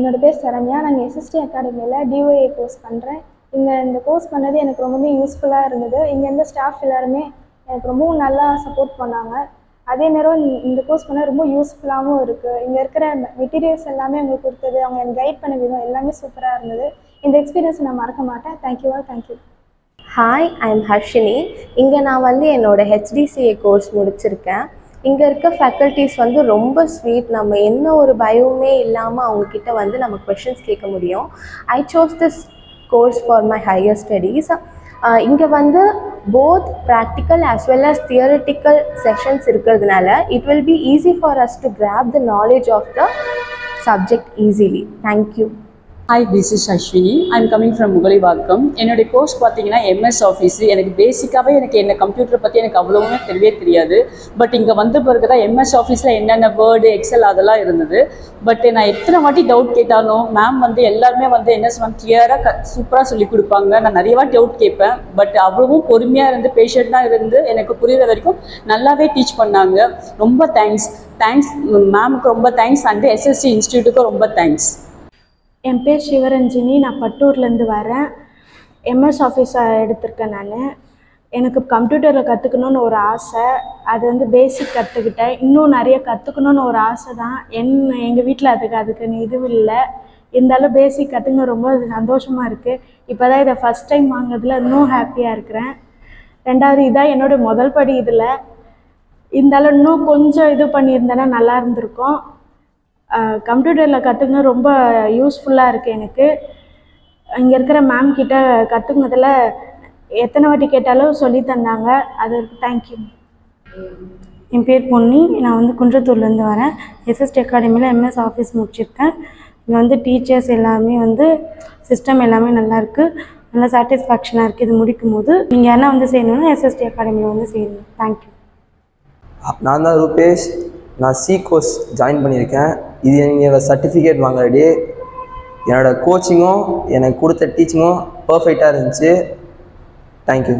என்னோட பேர் சரண்யா. நாங்கள் எஸ்எஸ்டி அகாடமியில் டிஒஏ கோர்ஸ் பண்ணுறேன். இந்த கோர்ஸ் பண்ணது எனக்கு ரொம்பவே யூஸ்ஃபுல்லாக இருந்தது. இங்கே இருந்த ஸ்டாஃப் எல்லாருமே எனக்கு ரொம்பவும் நல்லா சப்போர்ட் பண்ணாங்க. அதே நேரம் இந்த கோர்ஸ் பண்ண ரொம்ப யூஸ்ஃபுல்லாகவும் இருக்குது. இங்கே இருக்கிற மெட்டீரியல்ஸ் எல்லாமே அவங்களுக்கு கொடுத்தது, அவங்க எனக்கு கைட் பண்ண விதம் எல்லாமே சூப்பராக இருந்தது. இந்த எக்ஸ்பீரியன்ஸை நான் மறக்க மாட்டேன். Thank you all. Thank you. Hi, I am Harshini. இங்கே நான் என்னோடய HDCA கோர்ஸ் முடிச்சிருக்கேன். இங்கே இருக்க ஃபேக்கல்ட்டிஸ் ரொம்ப ஸ்வீட். நம்ம என்ன ஒரு பயமுமே இல்லாமல் அவங்கக்கிட்ட நம்ம கொஷின்ஸ் கேட்க முடியும். I chose this course for my higher studies. இங்கே both practical as well as theoretical sessions இருக்கிறதுனால it will be easy for us to grab the knowledge of the subject easily. Thank you. Hi, this is Ashwini. I am coming from Mugalivakkam. என்னோட course பார்த்தீங்கன்னா MS office. எனக்கு பேசிக்காகவே என்ன கம்ப்யூட்டரை பற்றி எனக்கு அவ்வளோவுமே தெரியவே தெரியாது. பட் இங்கே வந்த பிறகு தான் MS ஆஃபீஸில் என்னென்ன வேர்டு, எக்ஸல் அதெல்லாம் இருந்தது. பட் நான் எத்தனை வாட்டி டவுட் கேட்டாலும் மேம் எல்லாருமே என்ன சொல்லுவாங்க, கிளியராக சூப்பராக சொல்லி கொடுப்பாங்க. நான் நிறைய வாட்டி டவுட் கேட்பேன். பட் அவ்வளவும் பொறுமையாக இருந்து பேஷண்ட்டாக இருந்து எனக்கு புரிகிற வரைக்கும் நல்லாவே டீச் பண்ணாங்க. ரொம்ப தேங்க்ஸ் மேம்க்கு ரொம்ப தேங்க்ஸ். அண்ட் SSC இன்ஸ்டியூட்டுக்கும் ரொம்ப தேங்க்ஸ். என் பேர் சிவரஞ்சினி. நான் பட்டூர்லேருந்து வரேன். MS ஆஃபீஸ் எடுத்திருக்கேன். எனக்கு கம்ப்யூட்டரில் கற்றுக்கணுன்னு ஒரு ஆசை. அது பேசிக் கற்றுக்கிட்டேன். இன்னும் நிறைய கற்றுக்கணுன்னு ஒரு ஆசை தான். எங்கள் வீட்டில் அதுக்கு இதுவும் இல்லை. இருந்தாலும் பேசிக் கற்றுக்க ரொம்ப சந்தோஷமாக இருக்குது. இப்போ தான் இதை ஃபஸ்ட் டைம் வாங்குறதுல இன்னும் ஹாப்பியாக இருக்கிறேன். ரெண்டாவது இதான் என்னோடய முதல் படி. இதில் இருந்தாலும் இன்னும் கொஞ்சம் இது பண்ணியிருந்தேன்னா நல்லா இருந்திருக்கும். கம்ப்யூட்டரில் கற்றுக்க ரொம்ப யூஸ்ஃபுல்லாக இருக்குது எனக்கு. இங்கே இருக்கிற மேம் கிட்ட கற்றுக்கினதில் எத்தனை வாட்டி கேட்டாலும் சொல்லி தந்தாங்க. அதுக்கு தேங்க்யூ. என் பேர் பொன்னி. நான் குன்றத்தூர்லேருந்து வரேன். SST அகாடமியில் MS ஆஃபீஸ் முடிச்சிருக்கேன். இங்கே டீச்சர்ஸ் எல்லாமே சிஸ்டம் எல்லாமே நல்லாயிருக்கு. நல்லா சாட்டிஸ்ஃபேக்ஷனாக இருக்குது. இது முடிக்கும் போது நீங்கள் என்ன செய்யணும்னா SST அகாடமியில் செய்யணும். தேங்க்யூ. நான் தான் ரூபேஷ். நான் C கோர்ஸ் ஜாயின் பண்ணியிருக்கேன். இது என்னோடய சர்டிஃபிகேட் வாங்குற டே. என்னோடய கோச்சிங்கும் எனக்கு கொடுத்த டீச்சிங்கும் பர்ஃபெக்டாக இருந்துச்சு. தேங்க்யூ.